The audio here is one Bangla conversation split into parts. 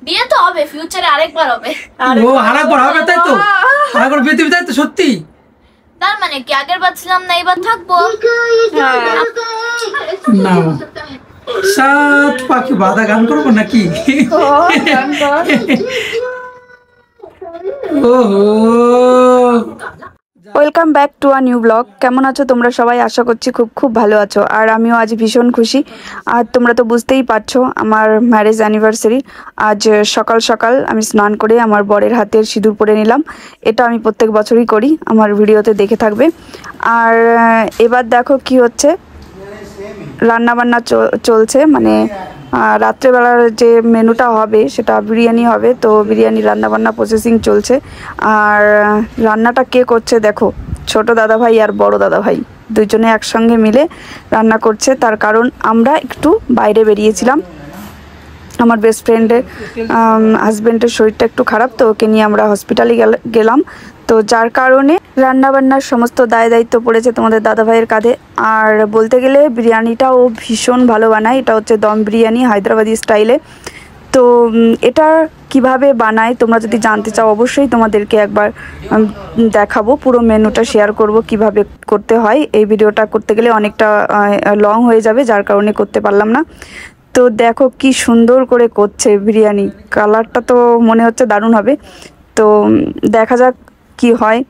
বিয়ে তো হবে, ফিউচারে আরেকবার হবে। ও আরেকবার হবে, তাই তো? আরেকবার বিয়ে দিবি, তাই তো? সত্যি? তার মানে কি আগের বার ছিলাম না, এবার থাকবো? না, সাত পাখি বাধা গান করবো নাকি? ওহো, welcome back to a new blog. কেমন আছো তোমরা সবাই? আশা করছি খুব খুব ভালো আছো। আর আমিও আজ ভীষণ খুশি। আর তোমরা তো বুঝতেই পারছো আমার ম্যারেজ অ্যানিভার্সারি। আজ সকাল সকাল আমি স্নান করে আমার বরের হাতের সিঁদুর পরে নিলাম। এটা আমি প্রত্যেক বছরই করি, আমার ভিডিওতে দেখে থাকবে। আর এবার দেখো কি হচ্ছে, রান্নাবান্না চলছে। মানে রাত্রেবেলার যে মেনুটা হবে সেটা বিরিয়ানি হবে, তো বিরিয়ানি রান্নাবান্না প্রসেসিং চলছে। আর রান্নাটা কে করছে দেখো, ছোট দাদাভাই আর বড় দাদাভাই দুজনে একসঙ্গে মিলে রান্না করছে। তার কারণ আমরা একটু বাইরে বেরিয়েছিলাম, আমার বেস্ট ফ্রেন্ডের হাজব্যান্ডের শরীরটা একটু খারাপ, তো ওকে নিয়ে আমরা হসপিটালে গেলাম। তো যার কারণে রান্নাবান্নার সমস্ত দায় দায়িত্ব পড়েছে তোমাদের দাদাভাইয়ের কাঁধে। আর বলতে গেলে বিরিয়ানিটা ও ভীষণ ভালো বানায়। এটা হচ্ছে দম বিরিয়ানি হায়দ্রাবাদি স্টাইলে। তো এটা কিভাবে বানায় তোমরা যদি জানতে চাও অবশ্যই তোমাদেরকে একবার দেখাবো, পুরো মেনুটা শেয়ার করব কিভাবে করতে হয়। এই ভিডিওটা করতে গেলে অনেকটা লং হয়ে যাবে, যার কারণে করতে পারলাম না। তো দেখো কি সুন্দর করে করছে বিরিয়ানি, কালারটা তো মনে হচ্ছে দারুণ হবে। তো দেখা যাক কি হয়।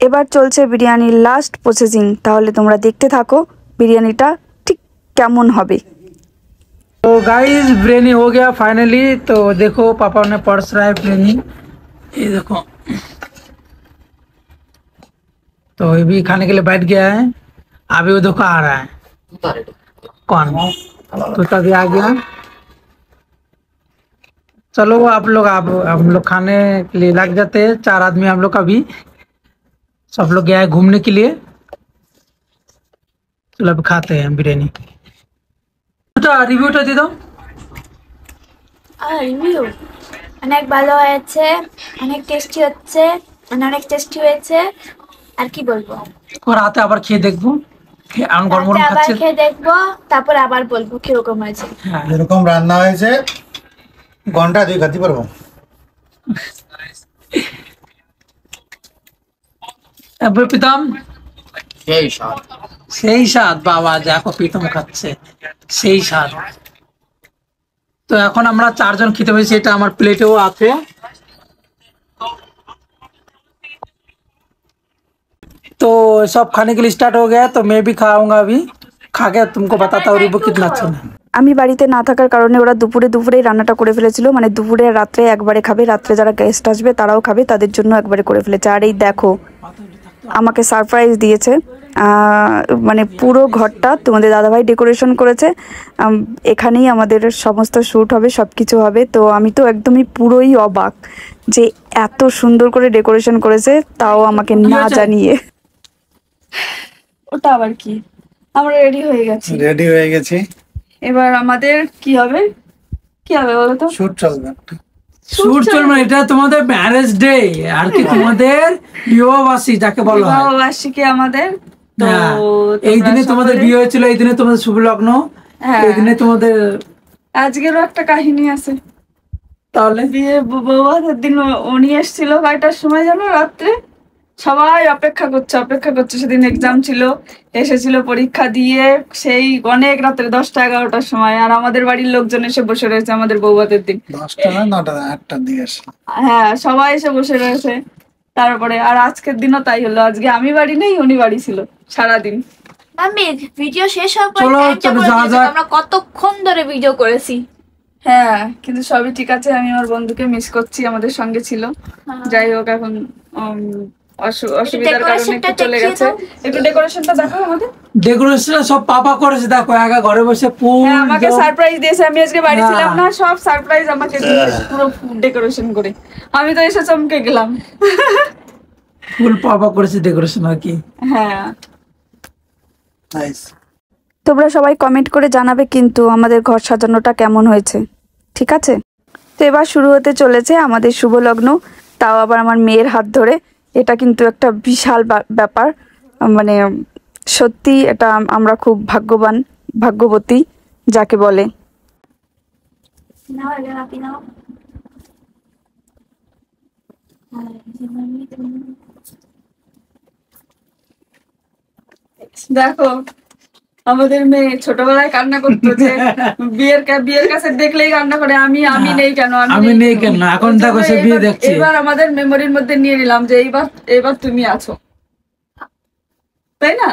এবার চলছে বিরিয়ানির লাস্ট প্রসেসিং, তাহলে তোমরা দেখতে থাকো বিরিয়ানিটা ঠিক কেমন হবে। तो गाइस बिरयानी हो गया फाइनली। तो देखो पापा ने परस रहा है बिरयानी, ये देखो। तो ये भी खाने के लिए बैठ गया है। अभी वो देखो आ रहा है। कौन? तो तभी आ गया। चलो आप लोग, आप हम लोग खाने के लिए लग जाते हैं। 4 आदमी हम लोग का भी, सब लोग गया है घूमने के लिए। चलो अभी खाते हैं बिरयानी। রিভিউটা দিয়ে দাও। রিভিউ অনেক ভালো হয়েছে, অনেক টেস্টি হচ্ছে, অনেক টেস্টি হয়েছে। আর কি বলবো, রাতে আবার খেয়ে দেখবো, আমি গরম গরম আবার খাচ্ছি। খেয়ে দেখবো, তারপর আবার বলবো কিরকম হয়েছে। এরকম রান্না হয়েছে ঘন্টা 2 খেতে পারবো। প্রীতম সেই স্বাদ বাবা, দেখো প্রীতম খাচ্ছে সেই স্বাদ। তো এখন আমরা 4 জন খেতে পেয়েছি, এটা আমার প্লেটেও আছে। तो सब खाने के लिए स्टार्ट हो गया, तो मैं भी खाऊंगा अभी। खा के तुमको बताता हूँ रिव्यू कितना अच्छा है। আমি বাড়িতে না থাকার কারণে ওরা দুপুরেই রান্নাটা করে ফেলেছিল। মানে দুপুরে রাত্রে একবারে খাবে, রাত্রে যারা গেস্ট আসবে তারাও খাবে, তাদের জন্য একবারে করে ফেলেছে। আর এই দেখো আমাকে সারপ্রাইজ দিয়েছে, মানে পুরো ঘরটা তোমাদের দাদাভাই ডেকোরেশন করেছে। এখানেই আমাদের সমস্ত শ্যুট হবে, সব কিছু হবে। তো আমি তো একদমই পুরোই অবাক যে এত সুন্দর করে ডেকোরেশন করেছে, তাও আমাকে না জানিয়ে। ওটা আবার কি, আমরা রেডি হয়ে গেছি। এবার আমাদের কি হবে বলো তো? শুট চলবে, শুট চলবে। এটা তোমাদের ম্যারেজ ডে, আর কি তোমাদের বিবাহবার্ষিকী যাকে বলা হয়, বিবাহবার্ষিকী আমাদের। তো এই দিনে তোমাদের বিয়ে হয়েছিল, এই দিনে তোমাদের শুভ লগ্ন, এই দিনে তোমাদের। আজকেরও একটা কাহিনী আছে। তাহলে বিয়ে বৌভাতের দিন উনি এসেছিল 12টার সময়, জানো, রাত্রে। সবাই অপেক্ষা করছে। সেদিন এক্সাম ছিল, এসেছিল পরীক্ষা দিয়ে সেই অনেক রাত্রে 10টা-11টার সময়। আর আমাদের বাড়ির লোকজন এসে বসে রয়েছে আমাদের বৌভাতের দিন 10টা না 9টা 8টার দিকে আসে। হ্যাঁ, সবাই এসে বসে রয়েছে। তারপরে আর আজকের দিনও তাই হলো। আজকে আমি বাড়ি নেই, উনি বাড়ি ছিল সারাদিন। আমি ভিডিও শেষ হওয়ার পর আমরা কতক্ষণ ধরে ভিডিও করেছি। হ্যাঁ, কিন্তু সবই ঠিক আছে। আমি আমার বন্ধুকে মিস করছি, আমাদের সঙ্গে ছিল। যাই হোক, এখন অসুবিধার কারণে একটু চলে গেছে। একটু ডেকোরেশনটা দেখো আমাদের। ডেকোরেশন সব পাপা করেছে, দেখো একা ঘরে বসে ফুল। হ্যাঁ, আমাকে সারপ্রাইজ দিয়েছে। আমি আজকে বাড়ি ছিলাম না, সব সারপ্রাইজ আমাকে দিয়েছে পুরো ডেকোরেশন করে। আমি তো এসে চমকে গেলাম। ফুল পাপা করেছে ডেকোরেশন আর কি। হ্যাঁ, নাইস। তোমরা সবাই কমেন্ট করে জানাবে কিন্তু আমাদের ঘর সাজানোটা কেমন হয়েছে, ঠিক আছে? তো এবার শুরু হতে চলেছে আমাদের শুভ লগ্ন, তাও আবার আমার মেয়ের হাত ধরে। এটা কিন্তু একটা বিশাল ব্যাপার। মানে সত্যি এটা আমরা খুব ভাগ্যবতী যাকে বলে। দেখো আমাদের মেয়ে ছোটবেলায় কান্না করতো যে বিয়ের কাছে দেখলেই কান্না করে, আমি নেই কেন, আমি নেই কেন। এখন দেখো সে বিয়ে দেখছে। এবার আমাদের মেমোরির মধ্যে নিয়ে নিলাম যে এইবার তুমি আছো, তাই না?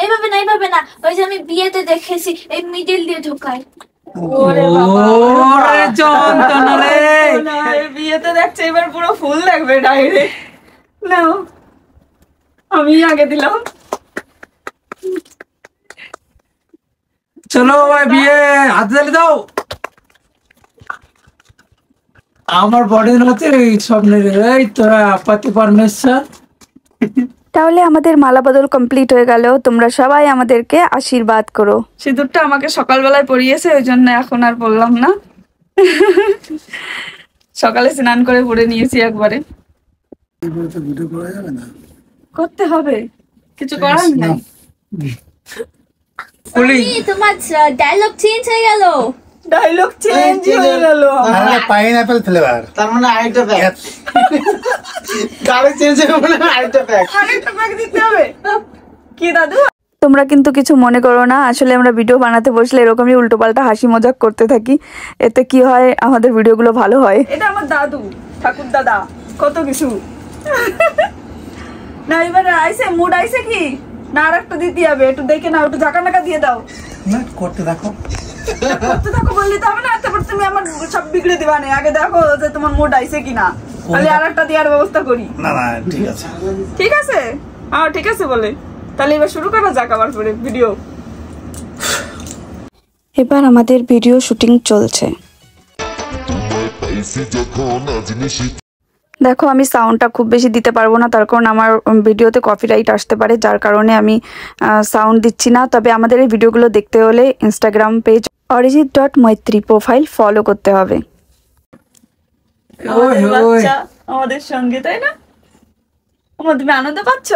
এইভাবে না, এইভাবে না, ওই যে আমি বিয়েতে দেখেছি এই মিডিল দিয়ে ঢোকায়। ওরে বাবা, ওরে যন্ত্রণা রে। বিয়েতে দেখছে এবার পুরো ফুল লাগবে ডাইরেক্ট। নাও আমি আগে দিলাম। চলো ভাই বিয়ে হাতে তালি দাও। আমার বডি হচ্ছে স্বপ্নের এই তোরা পতি পরমেশ্বর। তাহলে আমাদের মালা বদল কমপ্লিট হয়ে গেল, তোমরা সবাই আমাদেরকে আশীর্বাদ করো। সিঁদুরটা আমাকে সকালবেলায় পরিয়েছে, ওই জন্য এখন আর বললাম না। সকালে স্নান করে পরে নিয়েছি একবারে। করতে হবে, কিছু করার নাই। তোমার ডায়লগ চেঞ্জ হয়ে গেল। ডায়লগ চেঞ্জ হয়ে গেল। পাইনঅ্যাপল ফ্লেভার, তার মানে আরেকটা প্যাক গাড়ি চেঞ্জ হবে না, আরেকটা প্যাক দিতে হবে কি দাদু? তোমরা কিন্তু কিছু মনে করো না, আসলে আমরা ভিডিও বানাতে বসলে এরকমই উল্টোপাল্টা হাসি মজাক করতে থাকি, এতে কি হয় আমাদের ভিডিওগুলো ভালো হয়। এটা আমার দাদু, ঠাকুর দাদা, কত কিছু। না এবার আইসে মুড আইসে কি না, আর একটা দিতে হবে, একটু দেখে নাও, একটু ঝাঁকা নাকা দিয়ে দাও। না করতে দেখো। করতে থাকো বললি তো হবে না, তারপর তুমি আমার সব বিগড়ে দিবা না, আগে দেখো যে তোমার মুড আইসে কিনা, তাহলে আর একটা দেওয়ার ব্যবস্থা করি। না না ঠিক আছে, ঠিক আছে, হ্যাঁ ঠিক আছে বলে, তাহলে এবার শুরু করা যাক আবার পরে ভিডিও। এবার আমাদের ভিডিও শুটিং চলছে। দেখো আমি সাউন্ডটা খুব বেশি দিতে পারবো না, তার কারণ আমার ভিডিওতে কপিরাইট আসতে পারে, যার কারণে আমি সাউন্ড দিচ্ছি না। তবে আমাদের এই ভিডিওগুলো দেখতে হলে ইনস্টাগ্রাম পেজ অরিজিৎ.মৈত্রী প্রোফাইল ফলো করতে হবে। আমাদের সঙ্গে, তাই না? তুমি আনন্দ পাচ্ছ?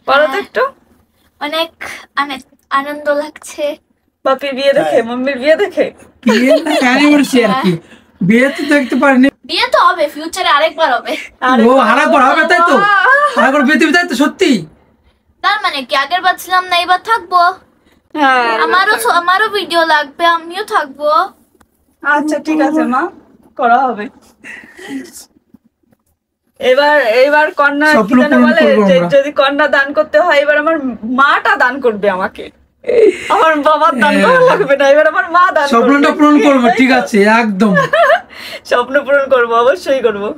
বলো তো একটু। অনেক আনন্দ লাগছে। বাপির বিয়ে দেখে, মাম্মির বিয়ে দেখে। বিয়ে না অ্যানিভার্সারি আর কি, বিয়ে তো দেখতে পারিনি। বিয়ে তো হবে ফিউচারে, আরেকবার হবে। ও আরেকবার হবে, তাই তো? আরেকবার বিয়ে দিবি, তাই তো? সত্যি? তার মানে কি আগের বার ছিলাম না, এবার থাকবো। হ্যাঁ আমারও ভিডিও লাগবে, আমিও থাকবো। আচ্ছা ঠিক আছে মা, করা হবে। এবার কন্যা কি যেন বলে, যদি কন্যা দান করতে হয় এবার আমার মাটা দান করবে আমাকে, আমার বাবার দান করা লাগবে না, এবার আমার মা দান করবে। স্বপ্নটা পূরণ করবো, ঠিক আছে একদম। স্বপ্ন পূরণ করবো, অবশ্যই করবো।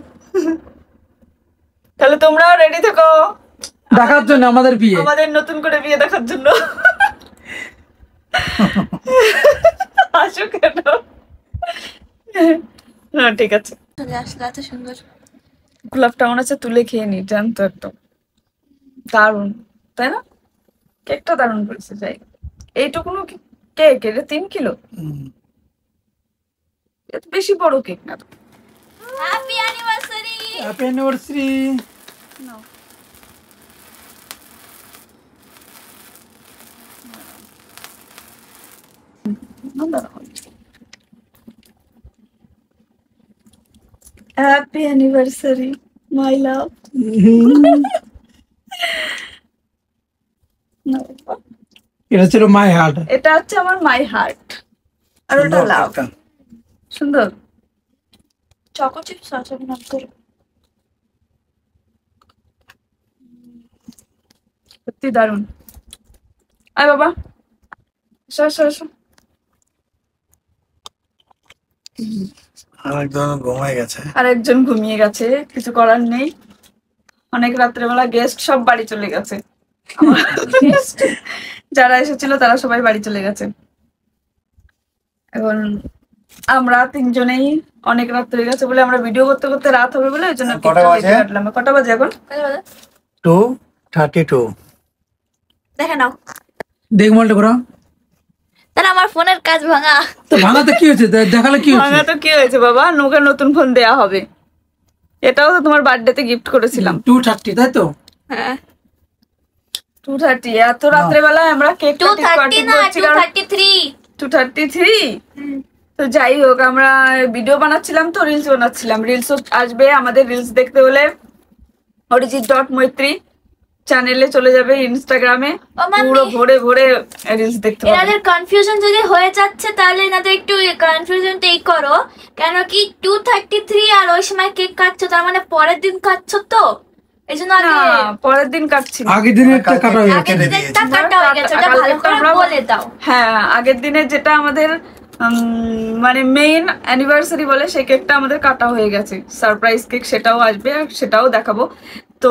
তাহলে তোমরাও রেডি থেকো দেখার জন্য আমাদের বিয়ে, আমাদের নতুন করে বিয়ে দেখার জন্য। আসো কেন? হ্যাঁ ঠিক আছে। চলে আসলো, এত সুন্দর গোলাপটা মনে হচ্ছে তুলে খেয়ে নি, জানতো একদম দারুণ, তাই না? কেকটা দারুণ করেছে। যাই এইটুকুনো কেক, এটা 3 কিলো, এত বেশি বড় কেক না তো। Happy anniversary. Happy anniversary. Happy anniversary my love. এটা ছিল মাই হার্ট। এটা হচ্ছে আমার মাই হার্ট, আর ওটা লাভ। সুন্দর। চকো চিপস আছে না করে। সত্যি দারুণ। আয় বাবা, এসো এসো এসো। আরেকজন ঘুমিয়ে গেছে, কিছু করার নেই, অনেক রাত্রেবেলা গেস্ট সব বাড়ি চলে গেছে। যারা এসেছিল তারা সবাই বাড়ি চলে গেছে। এখন আমরা 3 জনেই অনেক রাত হয়ে গেছে বলে, আমরা ভিডিও করতে করতে রাত হবে বলে ওই জন্য কটা বাজে? কাটলাম। কটা বাজে এখন? 2:32। দেখে নাও। দেখ মলটা করো। তাহলে আমার ফোনের কাজ ভাঙা। তো ভাঙাতে কি হয়েছে? দেখালে কি হয়েছে? ভাঙা তো কি হয়েছে বাবা, নৌকার নতুন ফোন দেয়া হবে। এটাও তো তোমার বার্থডেতে গিফট করেছিলাম। 2:30 তাই তো? হ্যাঁ 2:30। এত রাত্রে বেলায় আমরা কেক 2:30 না 2:33। 2:33? তো যাই হোক, আমরা ভিডিও বানাচ্ছিলাম তো রিলস বানাচ্ছিলাম। রিলস আসবে, আমাদের রিলস দেখতে হলে অরিজিৎ.মৈত্রী চ্যানেলে চলে যাবে, ইনস্টাগ্রামে ও মাম্মি। পুরো ভরে ভরে রিলস দেখতে পাবে। এনাদের কনফিউশন যদি হয়ে যাচ্ছে তাহলে এনাদের একটু কনফিউশনটা এই করো, কেন কি 2:33 আর ওই সময় কেক কাটছো, তার মানে পরের দিন কাটছো, তো এই জন্য না, আগে পরের দিন কাটছি না। আগের দিনের একটা কাটা হয়ে আগের গেছে। দিনেরটা কাটা হয়ে গেছে, ওটা ভালো করে বলে দাও। হ্যাঁ, আগের দিনে যেটা আমাদের মানে মেইন অ্যানিভার্সারি বলে, সেই কেকটা আমাদের কাটা হয়ে গেছে। সারপ্রাইজ কেক সেটাও আসবে, আর সেটাও দেখাবো। তো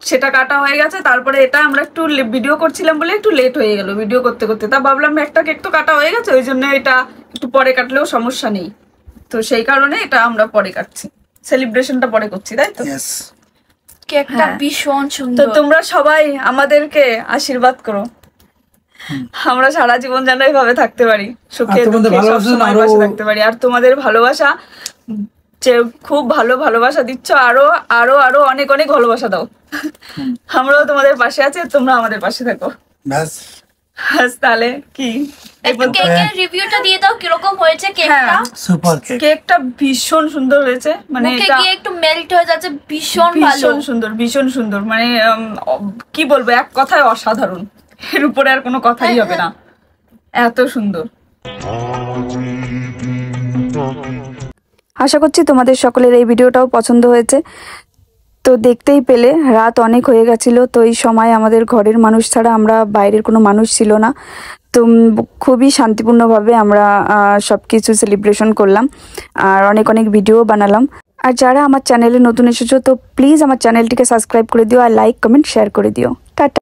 সেটা কাটা হয়ে গেছে, তারপরে এটা আমরা একটু ভিডিও করছিলাম বলে একটু লেট হয়ে গেল ভিডিও করতে করতে। তা ভাবলাম একটা কেক তো কাটা হয়ে গেছে, ওই জন্য এটা একটু পরে কাটলেও সমস্যা নেই। তো সেই কারণে এটা আমরা পরে কাটছি, সেলিব্রেশনটা পরে করছি, তাই তো? Yes. কেকটা হ্যাঁ। ভীষণ তো সুন্দর। তোমরা সবাই আমাদেরকে আশীর্বাদ করো, আমরা সারা জীবন যেন এইভাবে থাকতে পারি, সুখে আর তোমাদের দুঃখে ভালোবাসা সবসময় আরো- পাশে থাকতে পারি। আর তোমাদের ভালোবাসা, যে খুব ভালো ভালোবাসা দিচ্ছ, আরো আরো আরো অনেক অনেক ভালোবাসা দাও। আমরাও তোমাদের পাশে আছি, তোমরা আমাদের পাশে থাকো। ব্যাস ব্যাস, তাহলে কি একটু কেকের রিভিউটা দিয়ে দাও, কিরকম হয়েছে কেকটা? হ্যাঁ, সুপার কেক। কেকটা ভীষণ সুন্দর হয়েছে, মানে মুখে এটা গিয়ে একটু মেল্ট হয়ে যাচ্ছে, ভীষণ ভালো। ভীষণ সুন্দর, ভীষণ সুন্দর, মানে কি বলবো, এক কথায় অসাধারণ। এর উপরে আর কোনো কথাই হবে না, এত সুন্দর। আশা করছি তোমাদের সকলের এই ভিডিওটাও পছন্দ হয়েছে। তো দেখতেই পেলে রাত অনেক হয়ে গেছিল, তো এই সময় আমাদের ঘরের মানুষ ছাড়া আমরা বাইরের কোনো মানুষ ছিল না। তো খুবই শান্তিপূর্ণভাবে আমরা সব কিছু সেলিব্রেশন করলাম, আর অনেক অনেক ভিডিও বানালাম। আর যারা আমার চ্যানেলে নতুন এসেছো, তো প্লিজ আমার চ্যানেলটিকে সাবস্ক্রাইব করে দিও, আর লাইক কমেন্ট শেয়ার করে দিও। টাটা।